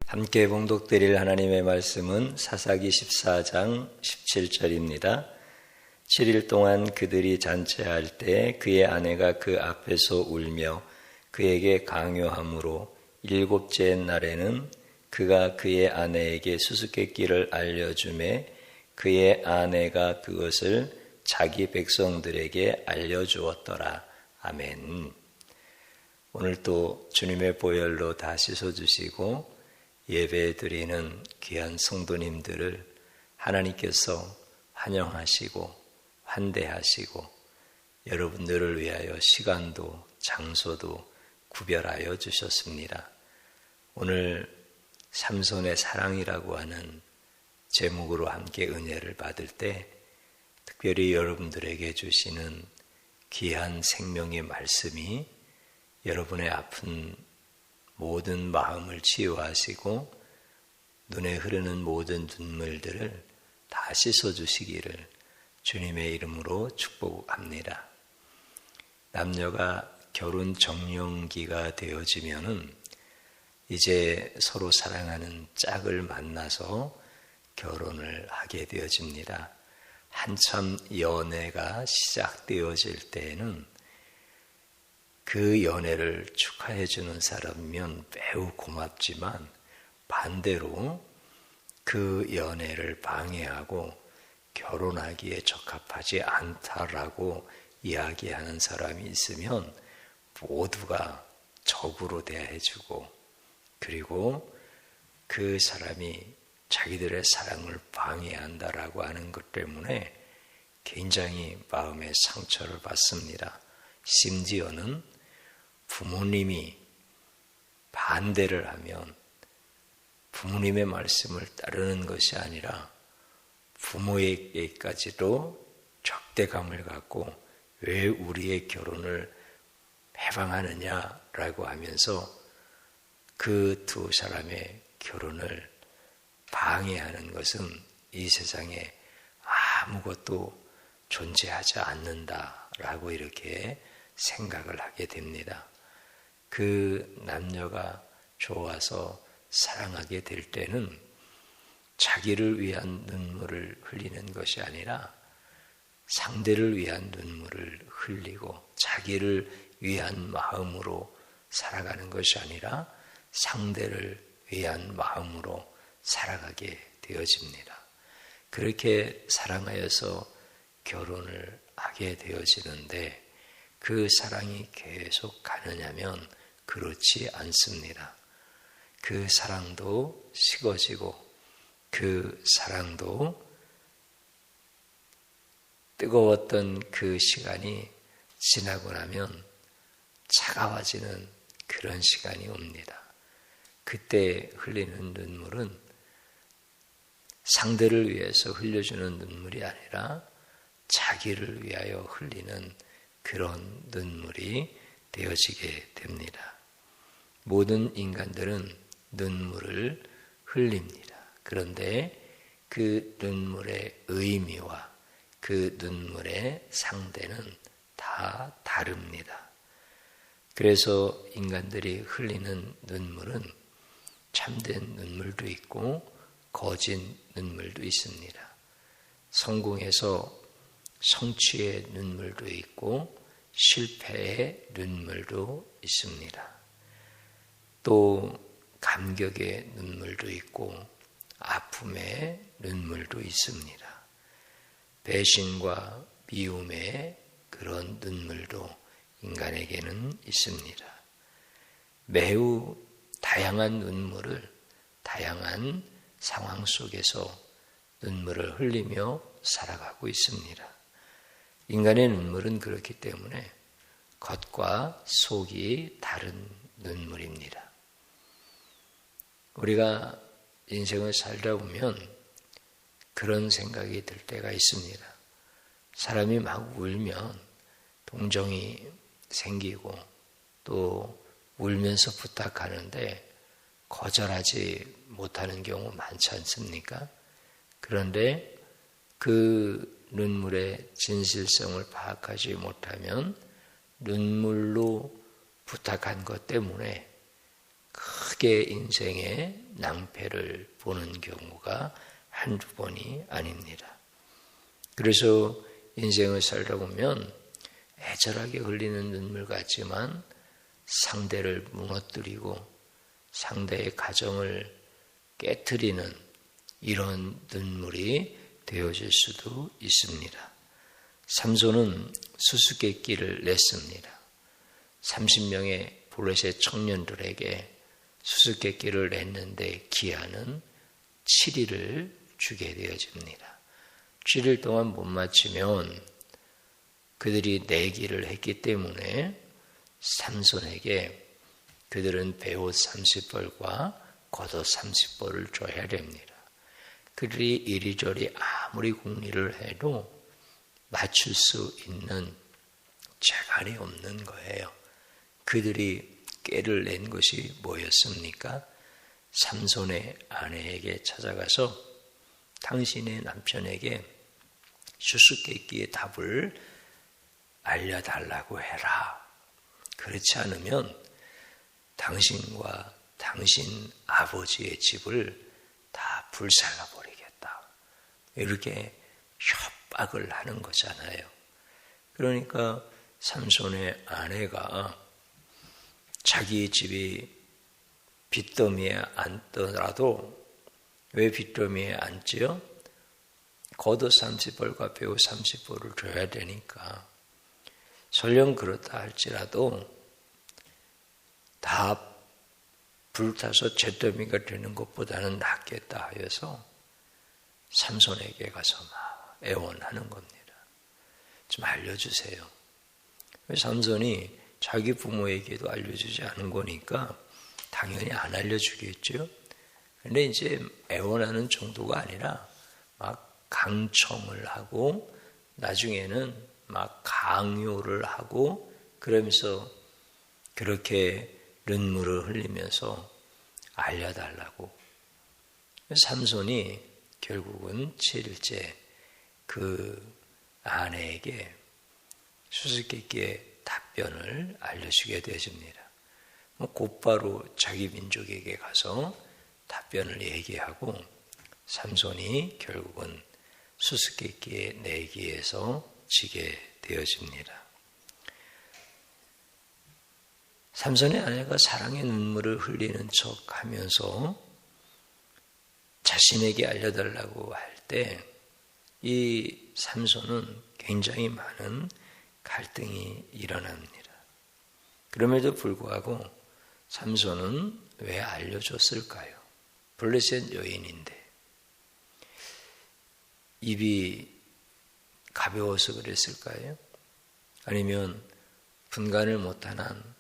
함께 봉독드릴 하나님의 말씀은 사사기 14장 17절입니다. 7일 동안 그들이 잔치할 때 그의 아내가 그 앞에서 울며 그에게 강요함으로 7째 날에는 그가 그의 아내에게 수수께끼를 알려주매 그의 아내가 그것을 자기 백성들에게 알려주었더라. 아멘. 오늘 또 주님의 보혈로 다 씻어주시고 예배드리는 귀한 성도님들을 하나님께서 환영하시고 환대하시고 여러분들을 위하여 시간도 장소도 구별하여 주셨습니다. 오늘 삼손의 사랑이라고 하는 제목으로 함께 은혜를 받을 때 특별히 여러분들에게 주시는 귀한 생명의 말씀이 여러분의 아픈 모든 마음을 치유하시고 눈에 흐르는 모든 눈물들을 다 씻어주시기를 주님의 이름으로 축복합니다. 남녀가 결혼 적령기가 되어지면은 이제 서로 사랑하는 짝을 만나서 결혼을 하게 되어집니다. 한참 연애가 시작되어질 때에는 그 연애를 축하해 주는 사람이면 매우 고맙지만 반대로 그 연애를 방해하고 결혼하기에 적합하지 않다라고 이야기하는 사람이 있으면 모두가 적으로 대해 주고 그리고 그 사람이 자기들의 사랑을 방해한다라고 하는 것 때문에 굉장히 마음의 상처를 받습니다. 심지어는 부모님이 반대를 하면 부모님의 말씀을 따르는 것이 아니라 부모에게까지도 적대감을 갖고 왜 우리의 결혼을 해방하느냐라고 하면서 그 두 사람의 결혼을 방해하는 것은 이 세상에 아무것도 존재하지 않는다라고 이렇게 생각을 하게 됩니다. 그 남녀가 좋아서 사랑하게 될 때는 자기를 위한 눈물을 흘리는 것이 아니라 상대를 위한 눈물을 흘리고 자기를 위한 마음으로 살아가는 것이 아니라 상대를 위한 마음으로 살아가게 되어집니다. 그렇게 사랑하여서 결혼을 하게 되어지는데 그 사랑이 계속 가느냐면 그렇지 않습니다. 그 사랑도 식어지고 그 사랑도 뜨거웠던 그 시간이 지나고 나면 차가워지는 그런 시간이 옵니다. 그때 흘리는 눈물은 상대를 위해서 흘려주는 눈물이 아니라 자기를 위하여 흘리는 그런 눈물이 되어지게 됩니다. 모든 인간들은 눈물을 흘립니다. 그런데 그 눈물의 의미와 그 눈물의 상대는 다 다릅니다. 그래서 인간들이 흘리는 눈물은 참된 눈물도 있고 거짓 눈물도 있습니다. 성공해서 성취의 눈물도 있고 실패의 눈물도 있습니다. 또 감격의 눈물도 있고 아픔의 눈물도 있습니다. 배신과 미움의 그런 눈물도 인간에게는 있습니다. 매우 다양한 눈물을 다양한 상황 속에서 눈물을 흘리며 살아가고 있습니다. 인간의 눈물은 그렇기 때문에 겉과 속이 다른 눈물입니다. 우리가 인생을 살다 보면 그런 생각이 들 때가 있습니다. 사람이 막 울면 동정이 생기고 또 울면서 부탁하는데 거절하지 못하는 경우 많지 않습니까? 그런데 그 눈물의 진실성을 파악하지 못하면 눈물로 부탁한 것 때문에 크게 인생의 낭패를 보는 경우가 한두 번이 아닙니다. 그래서 인생을 살다 보면 애절하게 흘리는 눈물 같지만 상대를 무너뜨리고 상대의 가정을 깨트리는 이런 눈물이 되어질 수도 있습니다. 삼손은 수수께끼를 냈습니다. 30명의 블레셋 청년들에게 수수께끼를 냈는데 기한은 7일을 주게 되어집니다. 7일 동안 못 마치면 그들이 내기를 했기 때문에 삼손에게 그들은 베옷 30벌과 겉옷 30벌을 줘야 됩니다. 그들이 이리저리 아무리 궁리를 해도 맞출 수 있는 재간이 없는 거예요. 그들이 꾀를 낸 것이 뭐였습니까? 삼손의 아내에게 찾아가서 당신의 남편에게 수수께끼의 답을 알려달라고 해라. 그렇지 않으면 당신과 당신 아버지의 집을 다 불살라버리겠다. 이렇게 협박을 하는 거잖아요. 그러니까 삼손의 아내가 자기 집이 빚더미에 앉더라도 왜 빚더미에 앉지요? 겉옷 30벌과 베옷 30벌을 줘야 되니까. 설령 그렇다 할지라도 다 불타서 잿더미가 되는 것보다는 낫겠다 하여서 삼손에게 가서 막 애원하는 겁니다. 좀 알려주세요. 삼손이 자기 부모에게도 알려주지 않은 거니까 당연히 안 알려주겠죠. 근데 이제 애원하는 정도가 아니라 막 강청을 하고 나중에는 막 강요를 하고 그러면서 그렇게 눈물을 흘리면서 알려달라고. 삼손이 결국은 7일째 그 아내에게 수수께끼의 답변을 알려주게 되어집니다. 곧바로 자기 민족에게 가서 답변을 얘기하고 삼손이 결국은 수수께끼의 내기에서 지게 되어집니다. 삼손의 아내가 사랑의 눈물을 흘리는 척 하면서 자신에게 알려달라고 할 때 이 삼손은 굉장히 많은 갈등이 일어납니다. 그럼에도 불구하고 삼손은 왜 알려줬을까요? 블레셋 여인인데 입이 가벼워서 그랬을까요? 아니면 분간을 못한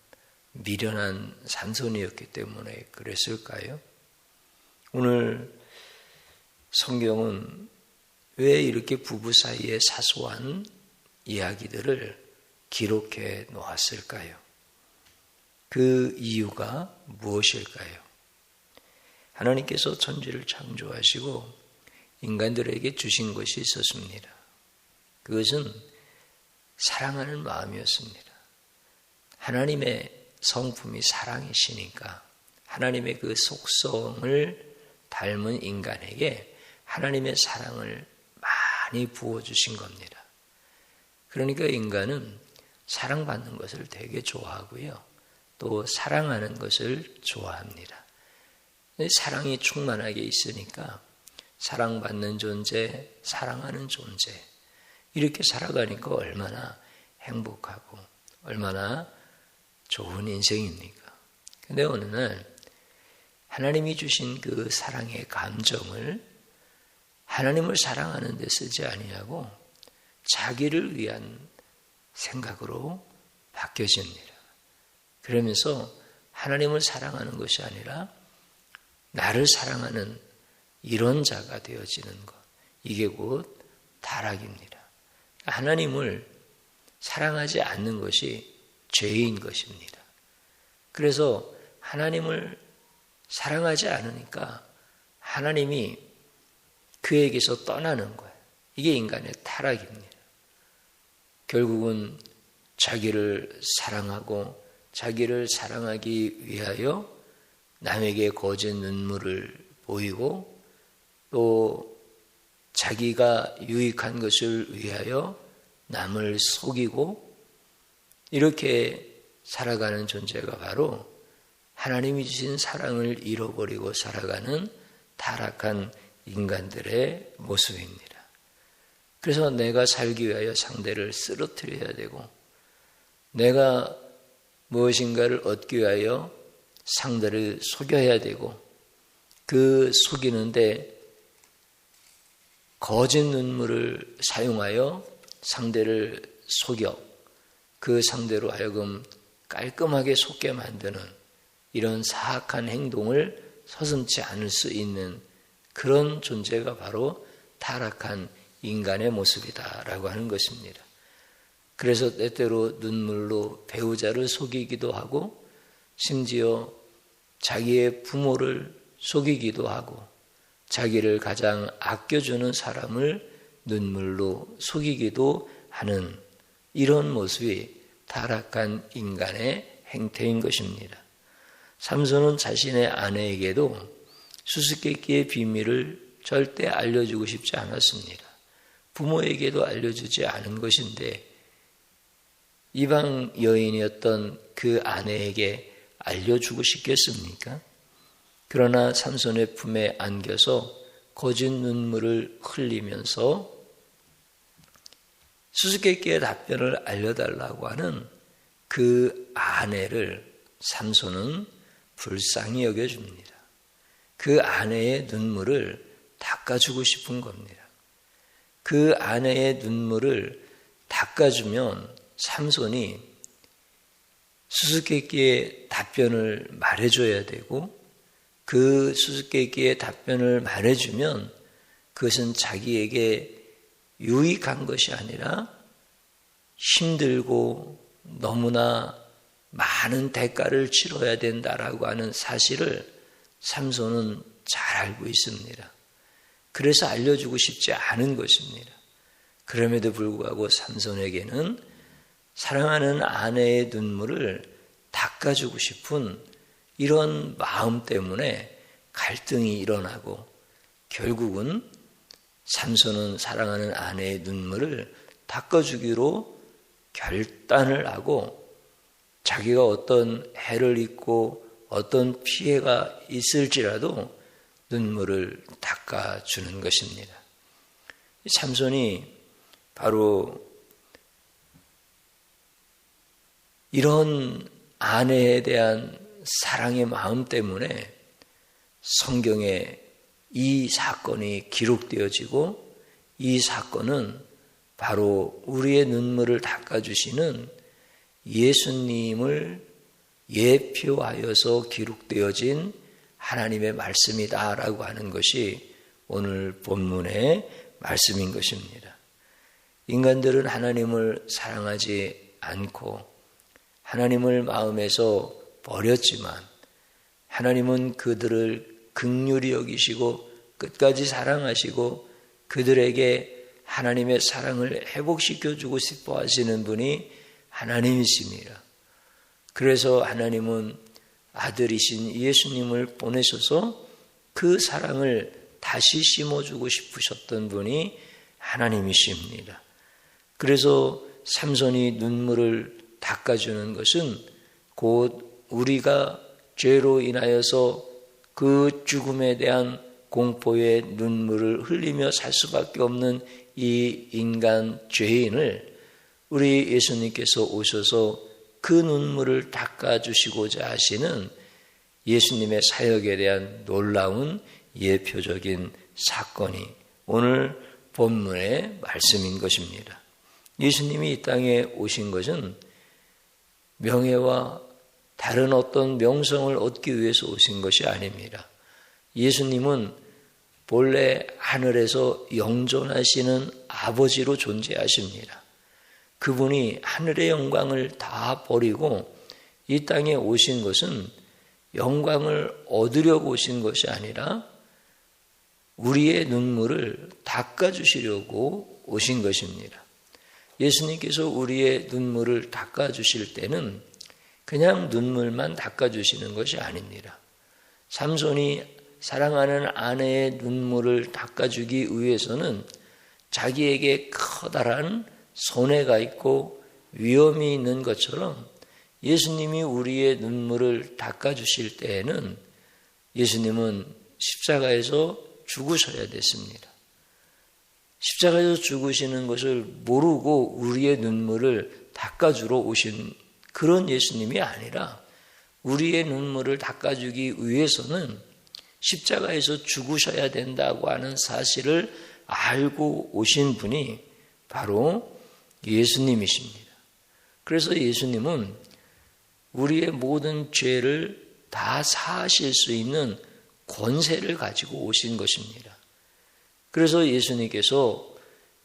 미련한 삼손이었기 때문에 그랬을까요? 오늘 성경은 왜 이렇게 부부 사이의 사소한 이야기들을 기록해 놓았을까요? 그 이유가 무엇일까요? 하나님께서 천지를 창조하시고 인간들에게 주신 것이 있었습니다. 그것은 사랑하는 마음이었습니다. 하나님의 성품이 사랑이시니까 하나님의 그 속성을 닮은 인간에게 하나님의 사랑을 많이 부어주신 겁니다. 그러니까 인간은 사랑받는 것을 되게 좋아하고요. 또 사랑하는 것을 좋아합니다. 사랑이 충만하게 있으니까 사랑받는 존재, 사랑하는 존재 이렇게 살아가니까 얼마나 행복하고 얼마나 좋은 인생입니까? 근데 어느 날 하나님이 주신 그 사랑의 감정을 하나님을 사랑하는 데 쓰지 아니하고 자기를 위한 생각으로 바뀌어집니다. 그러면서 하나님을 사랑하는 것이 아니라 나를 사랑하는 이런 자가 되어지는 것. 이게 곧 타락입니다. 하나님을 사랑하지 않는 것이 죄인 것입니다. 그래서 하나님을 사랑하지 않으니까 하나님이 그에게서 떠나는 거예요. 이게 인간의 타락입니다. 결국은 자기를 사랑하고 자기를 사랑하기 위하여 남에게 거짓 눈물을 보이고 또 자기가 유익한 것을 위하여 남을 속이고 이렇게 살아가는 존재가 바로 하나님이 주신 사랑을 잃어버리고 살아가는 타락한 인간들의 모습입니다. 그래서 내가 살기 위하여 상대를 쓰러뜨려야 되고 내가 무엇인가를 얻기 위하여 상대를 속여야 되고 그 속이는데 거짓 눈물을 사용하여 상대를 속여 그 상대로 하여금 깔끔하게 속게 만드는 이런 사악한 행동을 서슴지 않을 수 있는 그런 존재가 바로 타락한 인간의 모습이다라고 하는 것입니다. 그래서 때때로 눈물로 배우자를 속이기도 하고 심지어 자기의 부모를 속이기도 하고 자기를 가장 아껴주는 사람을 눈물로 속이기도 하는 이런 모습이 타락한 인간의 행태인 것입니다. 삼손은 자신의 아내에게도 수수께끼의 비밀을 절대 알려주고 싶지 않았습니다. 부모에게도 알려주지 않은 것인데 이방 여인이었던 그 아내에게 알려주고 싶겠습니까? 그러나 삼손의 품에 안겨서 거짓 눈물을 흘리면서 수수께끼의 답변을 알려달라고 하는 그 아내를 삼손은 불쌍히 여겨줍니다. 그 아내의 눈물을 닦아주고 싶은 겁니다. 그 아내의 눈물을 닦아주면 삼손이 수수께끼의 답변을 말해줘야 되고 그 수수께끼의 답변을 말해주면 그것은 자기에게 유익한 것이 아니라 힘들고 너무나 많은 대가를 치러야 된다라고 하는 사실을 삼손은 잘 알고 있습니다. 그래서 알려주고 싶지 않은 것입니다. 그럼에도 불구하고 삼손에게는 사랑하는 아내의 눈물을 닦아주고 싶은 이런 마음 때문에 갈등이 일어나고 결국은 삼손은 사랑하는 아내의 눈물을 닦아주기로 결단을 하고 자기가 어떤 해를 입고 어떤 피해가 있을지라도 눈물을 닦아주는 것입니다. 삼손이 바로 이런 아내에 대한 사랑의 마음 때문에 성경에 이 사건이 기록되어지고 이 사건은 바로 우리의 눈물을 닦아주시는 예수님을 예표하여서 기록되어진 하나님의 말씀이다라고 하는 것이 오늘 본문의 말씀인 것입니다. 인간들은 하나님을 사랑하지 않고 하나님을 마음에서 버렸지만 하나님은 그들을 긍휼히 여기시고 끝까지 사랑하시고 그들에게 하나님의 사랑을 회복시켜주고 싶어 하시는 분이 하나님이십니다. 그래서 하나님은 아들이신 예수님을 보내셔서 그 사랑을 다시 심어주고 싶으셨던 분이 하나님이십니다. 그래서 삼손이 눈물을 닦아주는 것은 곧 우리가 죄로 인하여서 그 죽음에 대한 공포의 눈물을 흘리며 살 수밖에 없는 이 인간 죄인을 우리 예수님께서 오셔서 그 눈물을 닦아주시고자 하시는 예수님의 사역에 대한 놀라운 예표적인 사건이 오늘 본문의 말씀인 것입니다. 예수님이 이 땅에 오신 것은 명예와 다른 어떤 명성을 얻기 위해서 오신 것이 아닙니다. 예수님은 본래 하늘에서 영존하시는 아버지로 존재하십니다. 그분이 하늘의 영광을 다 버리고 이 땅에 오신 것은 영광을 얻으려고 오신 것이 아니라 우리의 눈물을 닦아주시려고 오신 것입니다. 예수님께서 우리의 눈물을 닦아주실 때는 그냥 눈물만 닦아주시는 것이 아닙니다. 삼손이 사랑하는 아내의 눈물을 닦아주기 위해서는 자기에게 커다란 손해가 있고 위험이 있는 것처럼 예수님이 우리의 눈물을 닦아주실 때에는 예수님은 십자가에서 죽으셔야 됐습니다. 십자가에서 죽으시는 것을 모르고 우리의 눈물을 닦아주러 오신 그런 예수님이 아니라 우리의 눈물을 닦아주기 위해서는 십자가에서 죽으셔야 된다고 하는 사실을 알고 오신 분이 바로 예수님이십니다. 그래서 예수님은 우리의 모든 죄를 다 사하실 수 있는 권세를 가지고 오신 것입니다. 그래서 예수님께서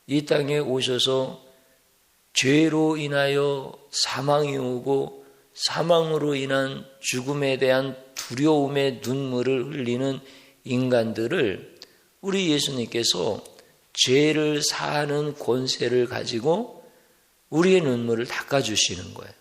이 땅에 오셔서 죄로 인하여 사망이 오고 사망으로 인한 죽음에 대한 두려움의 눈물을 흘리는 인간들을 우리 예수님께서 죄를 사하는 권세를 가지고 우리의 눈물을 닦아주시는 거예요.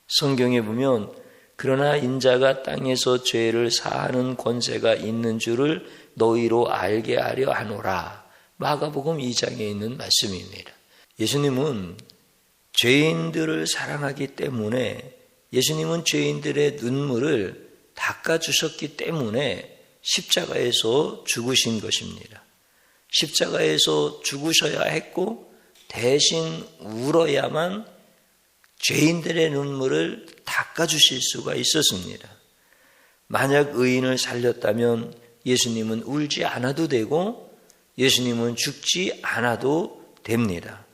성경에 보면 그러나 인자가 땅에서 죄를 사하는 권세가 있는 줄을 너희로 알게 하려 하노라. 마가복음 2장에 있는 말씀입니다. 예수님은 죄인들을 사랑하기 때문에 예수님은 죄인들의 눈물을 닦아주셨기 때문에 십자가에서 죽으신 것입니다. 십자가에서 죽으셔야 했고 대신 울어야만 죄인들의 눈물을 닦아주실 수가 있었습니다. 만약 의인을 살렸다면 예수님은 울지 않아도 되고 예수님은 죽지 않아도 됩니다.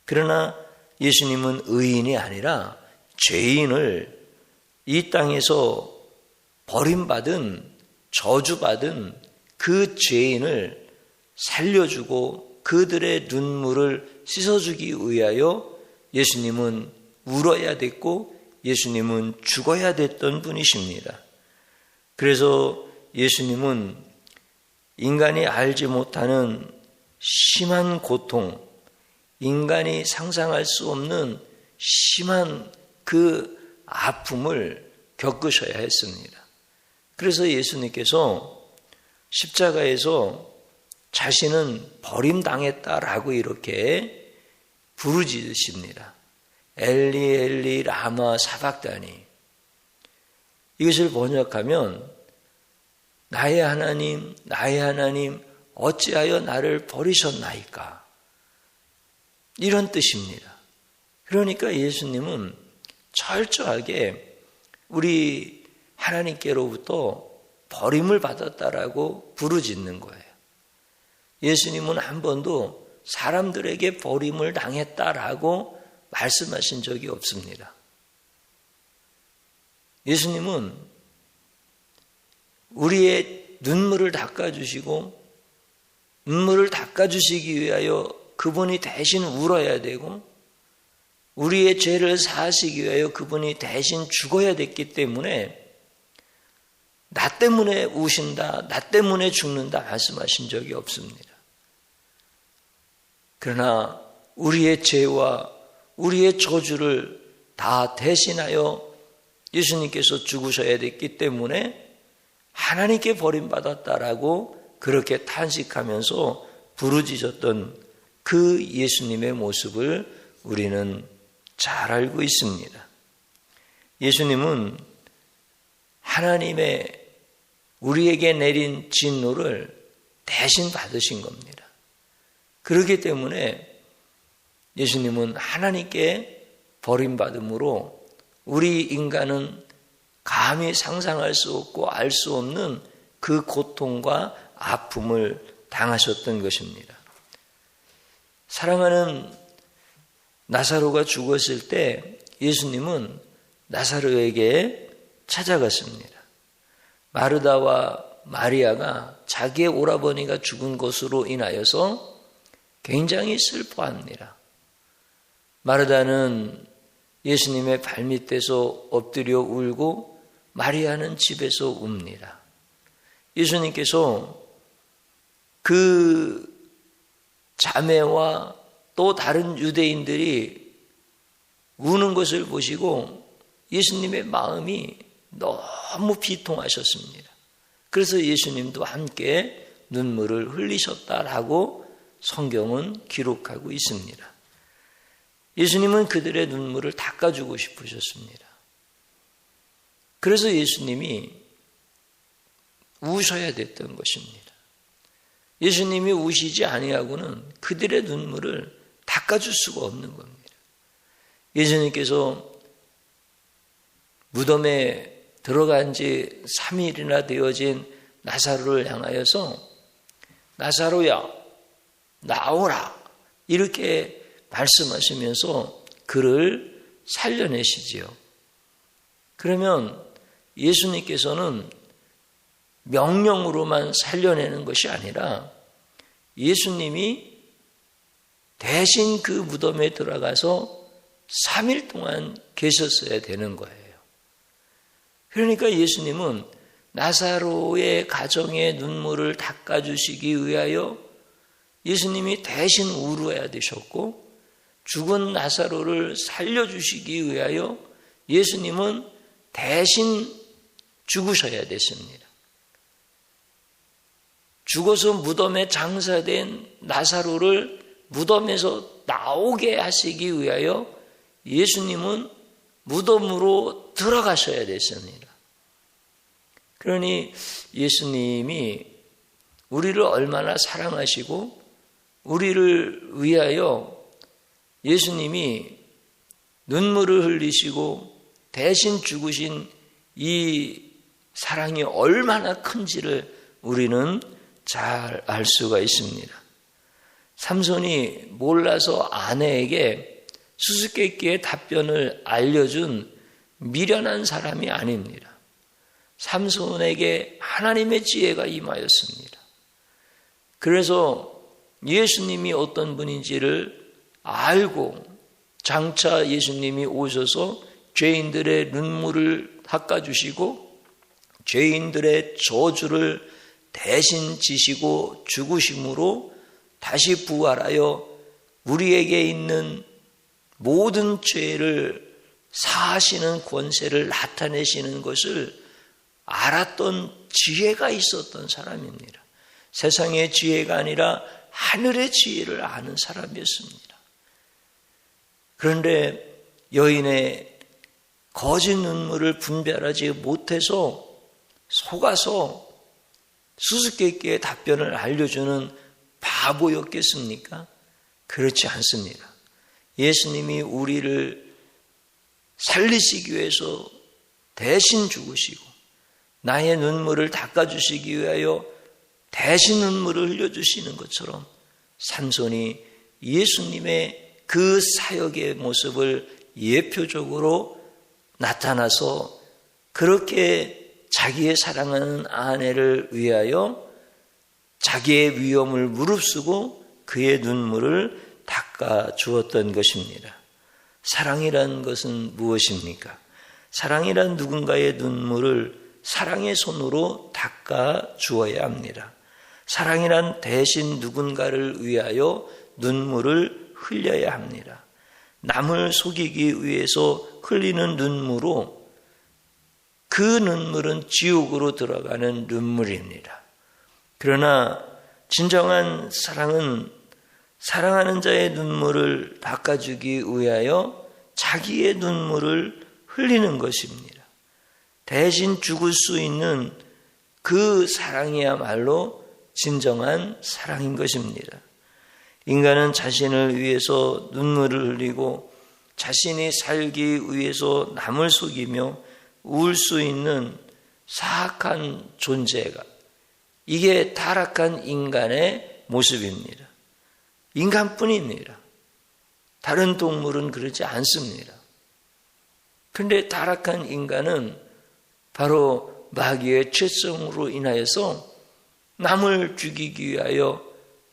그러나 예수님은 의인이 아니라 죄인을 이 땅에서 버림받은 저주받은 그 죄인을 살려주고 그들의 눈물을 씻어주기 위하여 예수님은 울어야 됐고 예수님은 죽어야 됐던 분이십니다. 그래서 예수님은 인간이 알지 못하는 심한 고통, 인간이 상상할 수 없는 심한 그 아픔을 겪으셔야 했습니다. 그래서 예수님께서 십자가에서 자신은 버림당했다라고 이렇게 부르짖으십니다. 엘리 엘리 라마 사박다니. 이것을 번역하면 나의 하나님 어찌하여 나를 버리셨나이까, 이런 뜻입니다. 그러니까 예수님은 철저하게 우리 하나님께로부터 버림을 받았다라고 부르짖는 거예요. 예수님은 한 번도 사람들에게 버림을 당했다라고 말씀하신 적이 없습니다. 예수님은 우리의 눈물을 닦아주시고 눈물을 닦아주시기 위하여 그분이 대신 울어야 되고 우리의 죄를 사하시기 위하여 그분이 대신 죽어야 됐기 때문에 나 때문에 우신다, 나 때문에 죽는다 말씀하신 적이 없습니다. 그러나 우리의 죄와 우리의 저주를 다 대신하여 예수님께서 죽으셔야 됐기 때문에 하나님께 버림받았다라고 그렇게 탄식하면서 부르짖었던 그 예수님의 모습을 우리는 잘 알고 있습니다. 예수님은 하나님의 우리에게 내린 진노를 대신 받으신 겁니다. 그렇기 때문에 예수님은 하나님께 버림받음으로 우리 인간은 감히 상상할 수 없고 알 수 없는 그 고통과 아픔을 당하셨던 것입니다. 사랑하는 나사로가 죽었을 때 예수님은 나사로에게 찾아갔습니다. 마르다와 마리아가 자기의 오라버니가 죽은 것으로 인하여서 굉장히 슬퍼합니다. 마르다는 예수님의 발밑에서 엎드려 울고 마리아는 집에서 웁니다. 예수님께서 그 자매와 또 다른 유대인들이 우는 것을 보시고 예수님의 마음이 너무 비통하셨습니다. 그래서 예수님도 함께 눈물을 흘리셨다라고 성경은 기록하고 있습니다. 예수님은 그들의 눈물을 닦아주고 싶으셨습니다. 그래서 예수님이 우셔야 됐던 것입니다. 예수님이 우시지 아니하고는 그들의 눈물을 닦아줄 수가 없는 겁니다. 예수님께서 무덤에 들어간 지 3일이나 되어진 나사로를 향하여서 나사로야 나오라 이렇게 말씀하시면서 그를 살려내시지요. 그러면 예수님께서는 명령으로만 살려내는 것이 아니라 예수님이 대신 그 무덤에 들어가서 3일 동안 계셨어야 되는 거예요. 그러니까 예수님은 나사로의 가정의 눈물을 닦아주시기 위하여 예수님이 대신 울어야 되셨고 죽은 나사로를 살려주시기 위하여 예수님은 대신 죽으셔야 됐습니다. 죽어서 무덤에 장사된 나사로를 무덤에서 나오게 하시기 위하여 예수님은 무덤으로 들어가셔야 됐습니다. 그러니 예수님이 우리를 얼마나 사랑하시고 우리를 위하여 예수님이 눈물을 흘리시고 대신 죽으신 이 사랑이 얼마나 큰지를 우리는 잘 알 수가 있습니다. 삼손이 몰라서 아내에게 수수께끼의 답변을 알려준 미련한 사람이 아닙니다. 삼손에게 하나님의 지혜가 임하였습니다. 그래서 예수님이 어떤 분인지를 알고 장차 예수님이 오셔서 죄인들의 눈물을 닦아주시고 죄인들의 저주를 대신 지시고 죽으심으로 다시 부활하여 우리에게 있는 모든 죄를 사하시는 권세를 나타내시는 것을 알았던 지혜가 있었던 사람입니다. 세상의 지혜가 아니라 하늘의 지혜를 아는 사람이었습니다. 그런데 여인의 거짓 눈물을 분별하지 못해서 속아서 수수께끼의 답변을 알려주는 바보였겠습니까? 그렇지 않습니다. 예수님이 우리를 살리시기 위해서 대신 죽으시고 나의 눈물을 닦아주시기 위하여 대신 눈물을 흘려주시는 것처럼 삼손이 예수님의 그 사역의 모습을 예표적으로 나타나서 그렇게 자기의 사랑하는 아내를 위하여 자기의 위험을 무릅쓰고 그의 눈물을 닦아 주었던 것입니다. 사랑이란 것은 무엇입니까? 사랑이란 누군가의 눈물을 사랑의 손으로 닦아 주어야 합니다. 사랑이란 대신 누군가를 위하여 눈물을 흘려야 합니다. 남을 속이기 위해서 흘리는 눈물로 그 눈물은 지옥으로 들어가는 눈물입니다. 그러나 진정한 사랑은 사랑하는 자의 눈물을 닦아주기 위하여 자기의 눈물을 흘리는 것입니다. 대신 죽을 수 있는 그 사랑이야말로 진정한 사랑인 것입니다. 인간은 자신을 위해서 눈물을 흘리고 자신이 살기 위해서 남을 속이며 울 수 있는 사악한 존재가 이게 타락한 인간의 모습입니다. 인간뿐입니다. 다른 동물은 그렇지 않습니다. 그런데 타락한 인간은 바로 마귀의 죄성으로 인하여서 남을 죽이기 위하여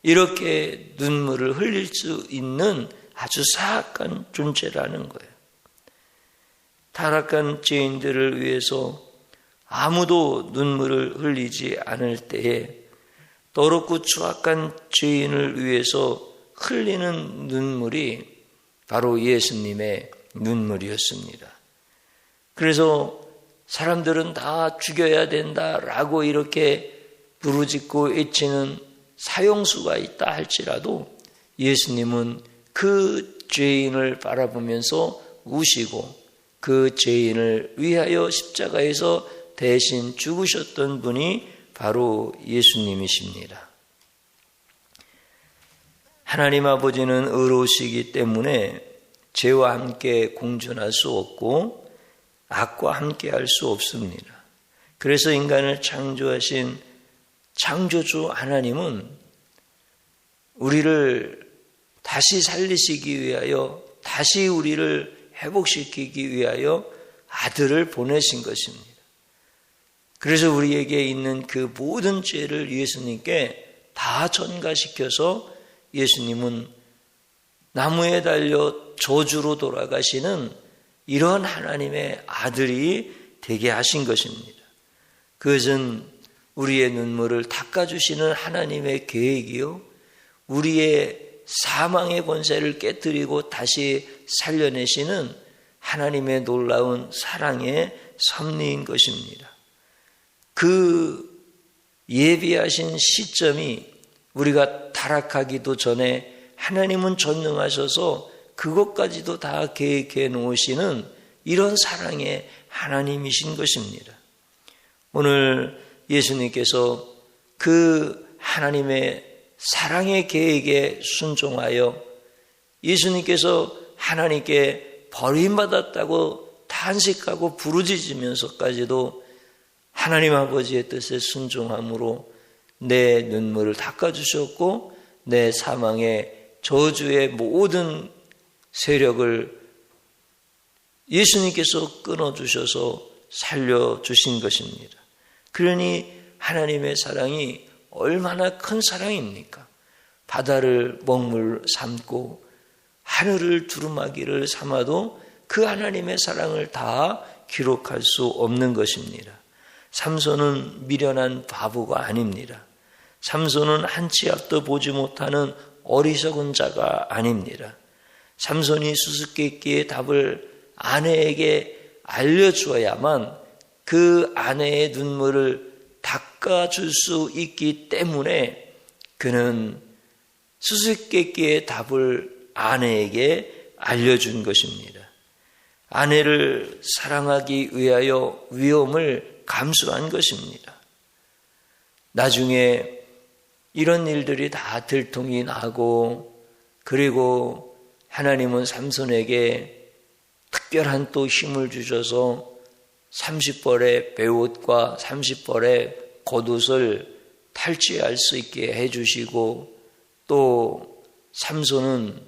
이렇게 눈물을 흘릴 수 있는 아주 사악한 존재라는 거예요. 타락한 죄인들을 위해서 아무도 눈물을 흘리지 않을 때에 더럽고 추악한 죄인을 위해서 흘리는 눈물이 바로 예수님의 눈물이었습니다. 그래서 사람들은 다 죽여야 된다라고 이렇게 부르짖고 외치는 사형수가 있다 할지라도 예수님은 그 죄인을 바라보면서 우시고 그 죄인을 위하여 십자가에서 대신 죽으셨던 분이 바로 예수님이십니다. 하나님 아버지는 의로우시기 때문에 죄와 함께 공존할 수 없고 악과 함께 할 수 없습니다. 그래서 인간을 창조하신 창조주 하나님은 우리를 다시 살리시기 위하여, 다시 우리를 회복시키기 위하여 아들을 보내신 것입니다. 그래서 우리에게 있는 그 모든 죄를 예수님께 다 전가시켜서 예수님은 나무에 달려 저주로 돌아가시는 이런 하나님의 아들이 되게 하신 것입니다. 그것은 우리의 눈물을 닦아주시는 하나님의 계획이요, 우리의 사망의 권세를 깨뜨리고 다시 살려내시는 하나님의 놀라운 사랑의 섭리인 것입니다. 그 예비하신 시점이 우리가 타락하기도 전에 하나님은 전능하셔서 그것까지도 다 계획해 놓으시는 이런 사랑의 하나님이신 것입니다. 오늘 예수님께서 그 하나님의 사랑의 계획에 순종하여 예수님께서 하나님께 버림받았다고 탄식하고 부르짖으면서까지도 하나님 아버지의 뜻에 순종함으로 내 눈물을 닦아주셨고 내 사망의 저주의 모든 세력을 예수님께서 끊어주셔서 살려주신 것입니다. 그러니 하나님의 사랑이 얼마나 큰 사랑입니까? 바다를 먹물 삼고 하늘을 두루마기를 삼아도 그 하나님의 사랑을 다 기록할 수 없는 것입니다. 삼손은 미련한 바보가 아닙니다. 삼손은 한치 앞도 보지 못하는 어리석은 자가 아닙니다. 삼손이 수수께끼의 답을 아내에게 알려주어야만 그 아내의 눈물을 닦아줄 수 있기 때문에 그는 수수께끼의 답을 아내에게 알려준 것입니다. 아내를 사랑하기 위하여 위험을 감수한 것입니다. 나중에 이런 일들이 다 들통이 나고 그리고 하나님은 삼손에게 특별한 또 힘을 주셔서 30벌의 베옷과 30벌의 겉옷을 탈취할 수 있게 해주시고 또 삼손은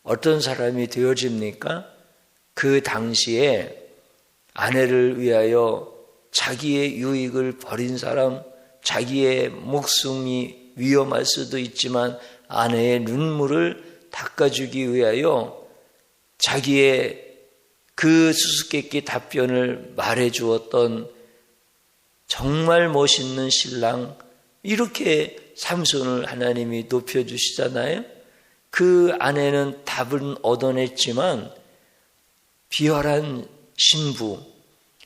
어떤 사람이 되어집니까? 그 당시에 아내를 위하여 자기의 유익을 버린 사람, 자기의 목숨이 위험할 수도 있지만 아내의 눈물을 닦아주기 위하여 자기의 그 수수께끼 답변을 말해주었던 정말 멋있는 신랑, 이렇게 삼손을 하나님이 높여주시잖아요. 그 아내는 답은 얻어냈지만 비열한 신부,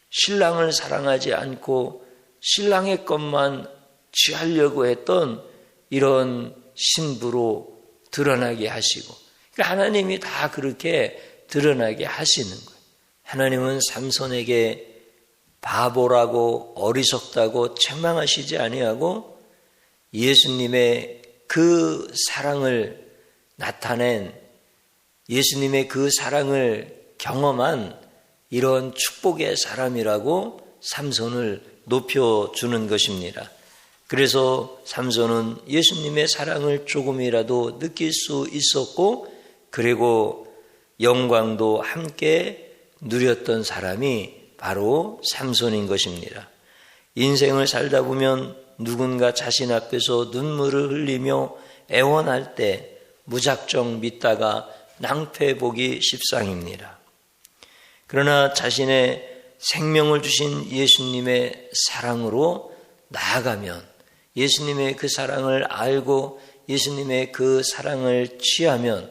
신랑을 사랑하지 않고 신랑의 것만 취하려고 했던 이런 신부로 드러나게 하시고, 하나님이 다 그렇게 드러나게 하시는 거예요. 하나님은 삼손에게 바보라고 어리석다고 책망하시지 아니하고 예수님의 그 사랑을 나타낸, 예수님의 그 사랑을 경험한 이런 축복의 사람이라고 삼손을 높여주는 것입니다. 그래서 삼손은 예수님의 사랑을 조금이라도 느낄 수 있었고 그리고 영광도 함께 누렸던 사람이 바로 삼손인 것입니다. 인생을 살다 보면 누군가 자신 앞에서 눈물을 흘리며 애원할 때 무작정 믿다가 낭패보기 십상입니다. 그러나 자신의 생명을 주신 예수님의 사랑으로 나아가면, 예수님의 그 사랑을 알고 예수님의 그 사랑을 취하면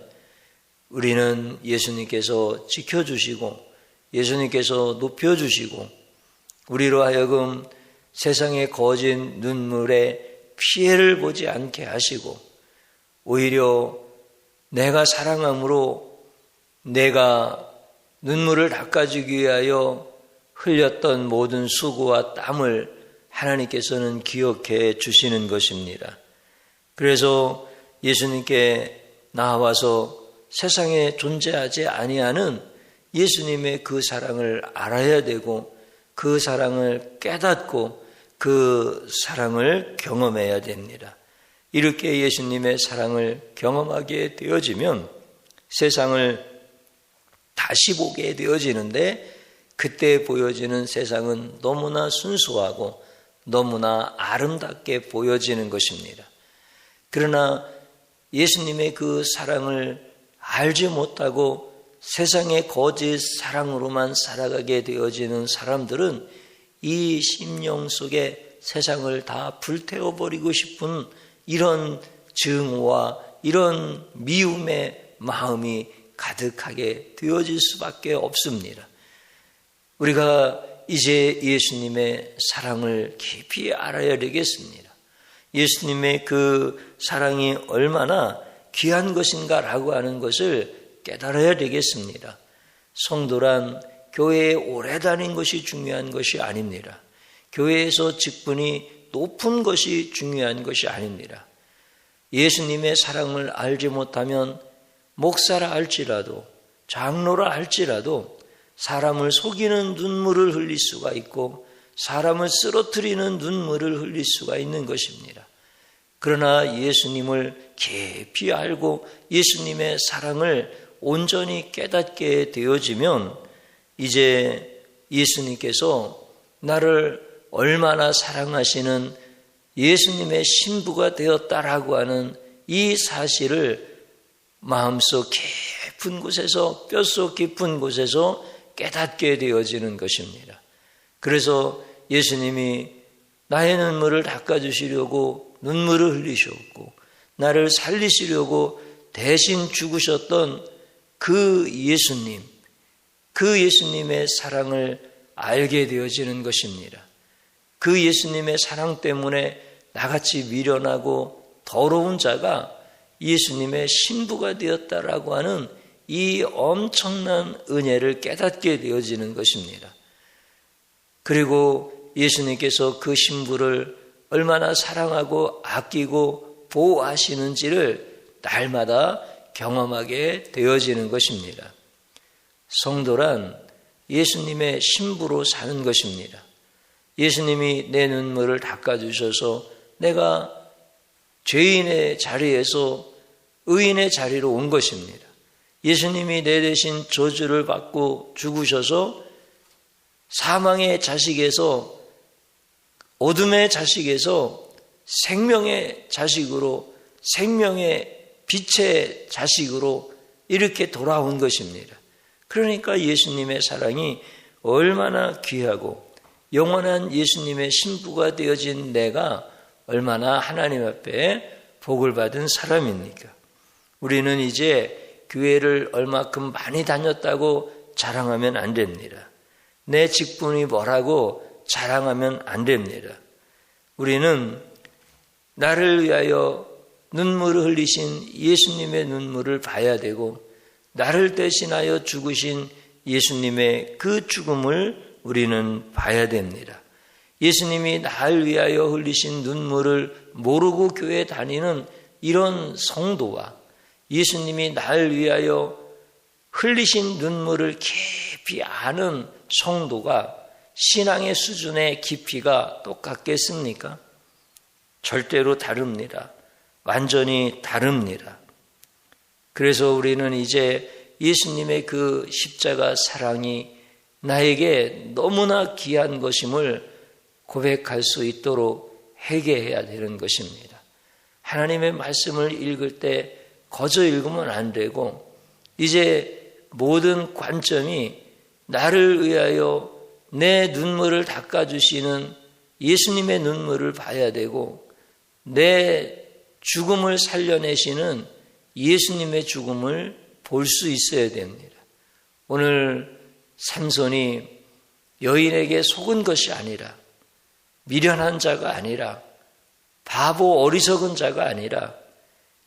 우리는 예수님께서 지켜주시고 예수님께서 높여주시고 우리로 하여금 세상의 거짓 눈물에 피해를 보지 않게 하시고 오히려 내가 사랑함으로 내가 눈물을 닦아주기 위하여 흘렸던 모든 수고와 땀을 하나님께서는 기억해 주시는 것입니다. 그래서 예수님께 나와서 세상에 존재하지 아니하는 예수님의 그 사랑을 알아야 되고 그 사랑을 깨닫고 그 사랑을 경험해야 됩니다. 이렇게 예수님의 사랑을 경험하게 되어지면 세상을 다시 보게 되어지는데 그때 보여지는 세상은 너무나 순수하고 너무나 아름답게 보여지는 것입니다. 그러나 예수님의 그 사랑을 알지 못하고 세상의 거짓 사랑으로만 살아가게 되어지는 사람들은 이 심령 속에 세상을 다 불태워버리고 싶은 이런 증오와 이런 미움의 마음이 가득하게 되어질 수밖에 없습니다. 우리가 이제 예수님의 사랑을 깊이 알아야 되겠습니다. 예수님의 그 사랑이 얼마나 귀한 것인가라고 하는 것을 깨달아야 되겠습니다. 성도란 교회에 오래 다닌 것이 중요한 것이 아닙니다. 교회에서 직분이 높은 것이 중요한 것이 아닙니다. 예수님의 사랑을 알지 못하면 목사라 할지라도 장로라 할지라도 사람을 속이는 눈물을 흘릴 수가 있고 사람을 쓰러뜨리는 눈물을 흘릴 수가 있는 것입니다. 그러나 예수님을 깊이 알고 예수님의 사랑을 온전히 깨닫게 되어지면 이제 예수님께서 나를 얼마나 사랑하시는 예수님의 신부가 되었다라고 하는 이 사실을 마음속 깊은 곳에서 뼛속 깊은 곳에서 깨닫게 되어지는 것입니다. 그래서 예수님이 나의 눈물을 닦아주시려고 눈물을 흘리셨고 나를 살리시려고 대신 죽으셨던 그 예수님, 그 예수님의 사랑을 알게 되어지는 것입니다. 그 예수님의 사랑 때문에 나같이 미련하고 더러운 자가 예수님의 신부가 되었다라고 하는 이 엄청난 은혜를 깨닫게 되어지는 것입니다. 그리고 예수님께서 그 신부를 얼마나 사랑하고 아끼고 보호하시는지를 날마다 경험하게 되어지는 것입니다. 성도란 예수님의 신부로 사는 것입니다. 예수님이 내 눈물을 닦아주셔서 내가 죄인의 자리에서 의인의 자리로 온 것입니다. 예수님이 내 대신 저주를 받고 죽으셔서 사망의 자식에서 어둠의 자식에서 생명의 자식으로 생명의 빛의 자식으로 이렇게 돌아온 것입니다. 그러니까 예수님의 사랑이 얼마나 귀하고 영원한 예수님의 신부가 되어진 내가 얼마나 하나님 앞에 복을 받은 사람입니까? 우리는 이제 교회를 얼마큼 많이 다녔다고 자랑하면 안 됩니다. 내 직분이 뭐라고 자랑하면 안 됩니다. 우리는 나를 위하여 눈물을 흘리신 예수님의 눈물을 봐야 되고 나를 대신하여 죽으신 예수님의 그 죽음을 우리는 봐야 됩니다. 예수님이 나를 위하여 흘리신 눈물을 모르고 교회에 다니는 이런 성도와 예수님이 나를 위하여 흘리신 눈물을 깊이 아는 성도가 신앙의 수준의 깊이가 똑같겠습니까? 절대로 다릅니다. 완전히 다릅니다. 그래서 우리는 이제 예수님의 그 십자가 사랑이 나에게 너무나 귀한 것임을 고백할 수 있도록 회개해야 되는 것입니다. 하나님의 말씀을 읽을 때 거저 읽으면 안 되고 이제 모든 관점이 나를 위하여 내 눈물을 닦아주시는 예수님의 눈물을 봐야 되고, 내 죽음을 살려내시는 예수님의 죽음을 볼 수 있어야 됩니다. 오늘 삼손이 여인에게 속은 것이 아니라, 미련한 자가 아니라, 바보 어리석은 자가 아니라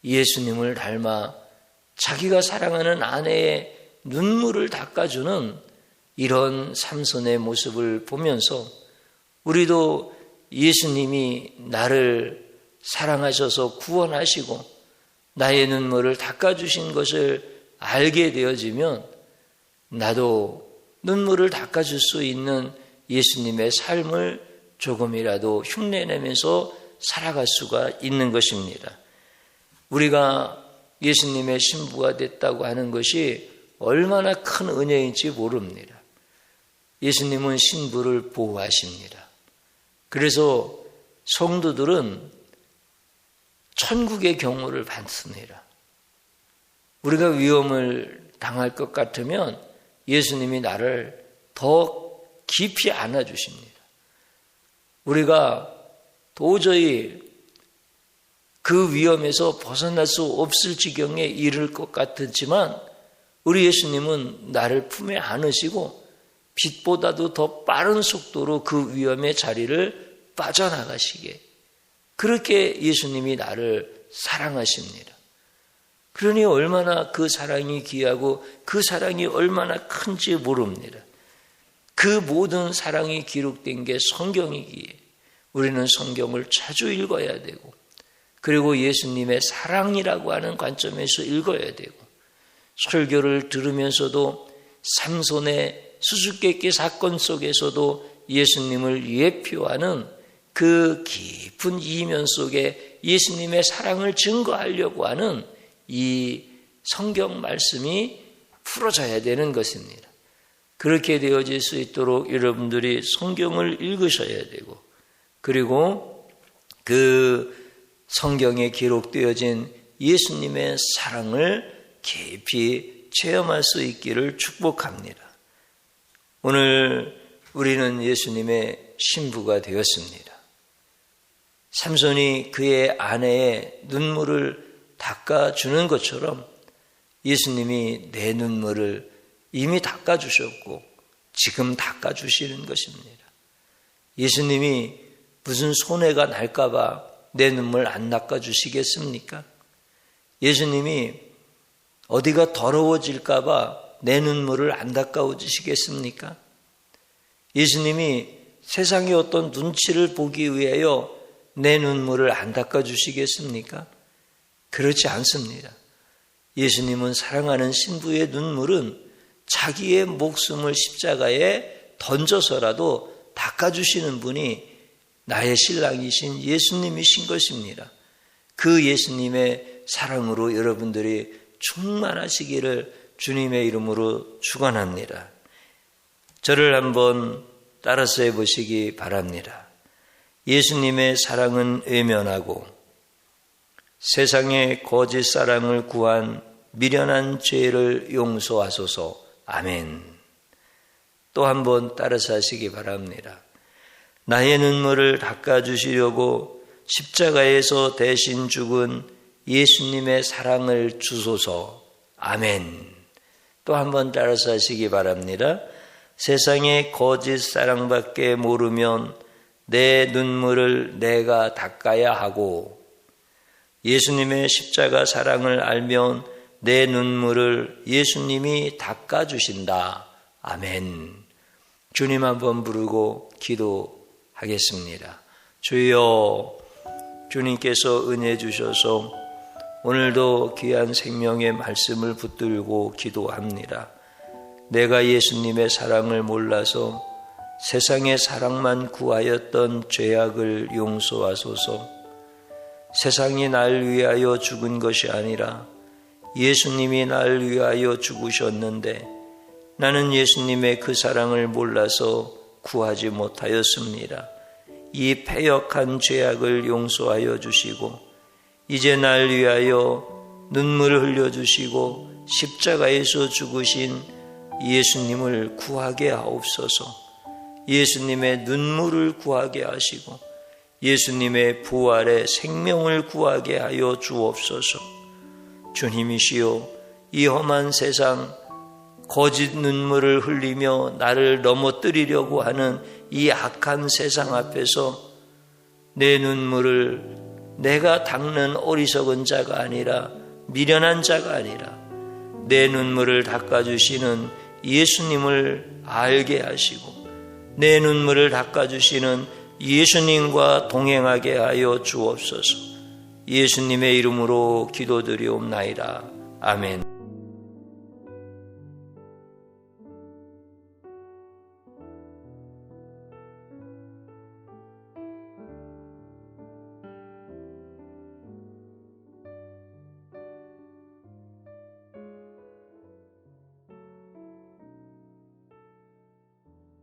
예수님을 닮아 자기가 사랑하는 아내의 눈물을 닦아주는 이런 삼손의 모습을 보면서 우리도 예수님이 나를 사랑하셔서 구원하시고 나의 눈물을 닦아주신 것을 알게 되어지면 나도 눈물을 닦아줄 수 있는 예수님의 삶을 조금이라도 흉내내면서 살아갈 수가 있는 것입니다. 우리가 예수님의 신부가 됐다고 하는 것이 얼마나 큰 은혜인지 모릅니다. 예수님은 신부를 보호하십니다. 그래서 성도들은 천국의 경호를 받습니다. 우리가 위험을 당할 것 같으면 예수님이 나를 더 깊이 안아주십니다. 우리가 도저히 그 위험에서 벗어날 수 없을 지경에 이를 것 같았지만 우리 예수님은 나를 품에 안으시고 빛보다도 더 빠른 속도로 그 위험의 자리를 빠져나가시게, 그렇게 예수님이 나를 사랑하십니다. 그러니 얼마나 그 사랑이 귀하고 그 사랑이 얼마나 큰지 모릅니다. 그 모든 사랑이 기록된 게 성경이기에 우리는 성경을 자주 읽어야 되고, 그리고 예수님의 사랑이라고 하는 관점에서 읽어야 되고, 설교를 들으면서도 삼손의 수수께끼 사건 속에서도 예수님을 예표하는 그 깊은 이면 속에 예수님의 사랑을 증거하려고 하는 이 성경 말씀이 풀어져야 되는 것입니다. 그렇게 되어질 수 있도록 여러분들이 성경을 읽으셔야 되고, 그리고 그 성경에 기록되어진 예수님의 사랑을 깊이 체험할 수 있기를 축복합니다. 오늘 우리는 예수님의 신부가 되었습니다. 삼손이 그의 아내의 눈물을 닦아주는 것처럼 예수님이 내 눈물을 이미 닦아주셨고 지금 닦아주시는 것입니다. 예수님이 무슨 손해가 날까봐 내 눈물 안 닦아주시겠습니까? 예수님이 어디가 더러워질까봐 내 눈물을 안 닦아주시겠습니까? 예수님이 세상의 어떤 눈치를 보기 위하여 내 눈물을 안 닦아주시겠습니까? 그렇지 않습니다. 예수님은 사랑하는 신부의 눈물은 자기의 목숨을 십자가에 던져서라도 닦아주시는 분이 나의 신랑이신 예수님이신 것입니다. 그 예수님의 사랑으로 여러분들이 충만하시기를 주님의 이름으로 축원합니다. 저를 한번 따라서 해보시기 바랍니다. 예수님의 사랑은 외면하고 세상의 거짓 사랑을 구한 미련한 죄를 용서하소서. 아멘. 또 한번 따라서 하시기 바랍니다. 나의 눈물을 닦아주시려고 십자가에서 대신 죽은 예수님의 사랑을 주소서. 아멘. 또 한번 따라서 하시기 바랍니다. 세상의 거짓 사랑밖에 모르면 내 눈물을 내가 닦아야 하고 예수님의 십자가 사랑을 알면 내 눈물을 예수님이 닦아주신다. 아멘. 주님 한번 부르고 기도하겠습니다. 주여, 주님께서 은혜 주셔서 오늘도 귀한 생명의 말씀을 붙들고 기도합니다. 내가 예수님의 사랑을 몰라서 세상의 사랑만 구하였던 죄악을 용서하소서. 세상이 날 위하여 죽은 것이 아니라 예수님이 날 위하여 죽으셨는데 나는 예수님의 그 사랑을 몰라서 구하지 못하였습니다. 이 패역한 죄악을 용서하여 주시고 이제 날 위하여 눈물을 흘려주시고 십자가에서 죽으신 예수님을 구하게 하옵소서. 예수님의 눈물을 구하게 하시고 예수님의 부활의 생명을 구하게 하여 주옵소서. 주님이시여, 이 험한 세상, 거짓 눈물을 흘리며 나를 넘어뜨리려고 하는 이 악한 세상 앞에서 내 눈물을 내가 닦는 어리석은 자가 아니라, 미련한 자가 아니라 내 눈물을 닦아주시는 예수님을 알게 하시고 내 눈물을 닦아주시는 예수님과 동행하게 하여 주옵소서. 예수님의 이름으로 기도드리옵나이다. 아멘.